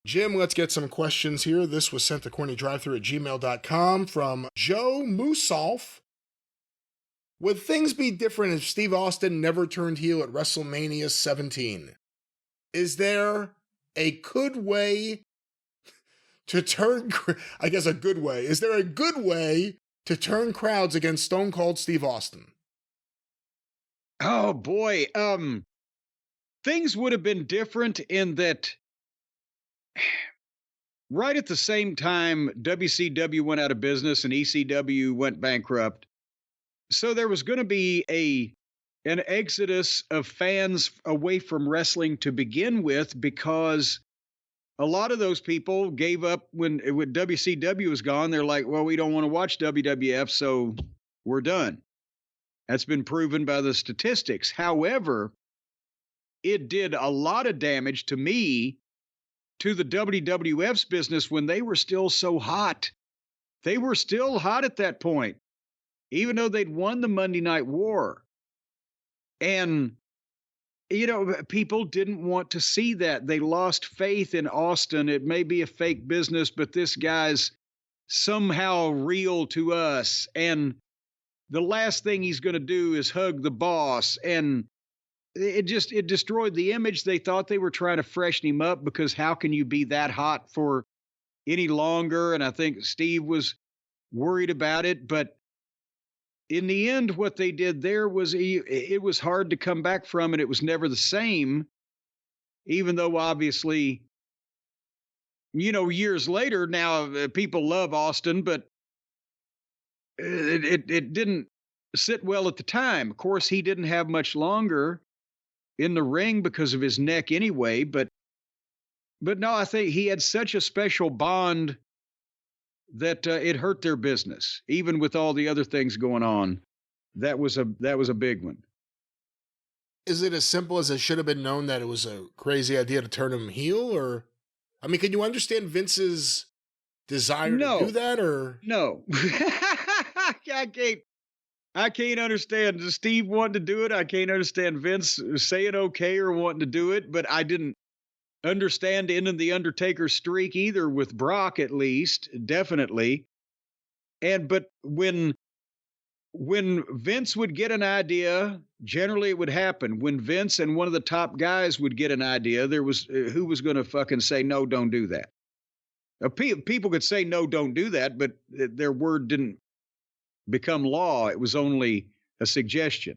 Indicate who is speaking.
Speaker 1: Jim, let's get some questions here. This was sent to CornyDriveThru at gmail.com from Joe Musolf. Would things be different if Steve Austin never turned heel at WrestleMania 17? Is there a good way to turn, I guess a good way, is there a good way to turn crowds against Stone Cold Steve Austin?
Speaker 2: Oh boy. Things would have been different in that right at the same time WCW went out of business and ECW went bankrupt. So there was going to be an exodus of fans away from wrestling to begin with, because a lot of those people gave up when WCW was gone. They're like, well, we don't want to watch WWF, so we're done. That's been proven by the statistics. However, it did a lot of damage to me, to the WWF's business, when they were still so hot. They were still hot at that point, even though they'd won the Monday Night War. And, you know, people didn't want to see that. They lost faith in Austin. It may be a fake business, but this guy's somehow real to us. And the last thing he's going to do is hug the boss. And it destroyed the image. They thought they were trying to freshen him up, because how can you be that hot for any longer? And I think Steve was worried about it. But in the end, what they did there was, it was hard to come back from, and it was never the same, even though obviously, you know, years later now, people love Austin, but it didn't sit well at the time. Of course, he didn't have much longer in the ring because of his neck anyway, but no, I think he had such a special bond that it hurt their business, even with all the other things going on. That was a big one.
Speaker 1: Is it as simple as it should have been known that it was a crazy idea to turn him heel? Or, I mean, can you understand Vince's desire to do that? Or
Speaker 2: no, I can't understand Steve wanting to do it. I can't understand Vince saying okay or wanting to do it, but I didn't understand ending the Undertaker streak either, with Brock, at least, definitely. But when Vince would get an idea, generally it would happen. When Vince and one of the top guys would get an idea, there was who was going to fucking say, no, don't do that. People could say, no, don't do that, but their word didn't become law. It was only a suggestion.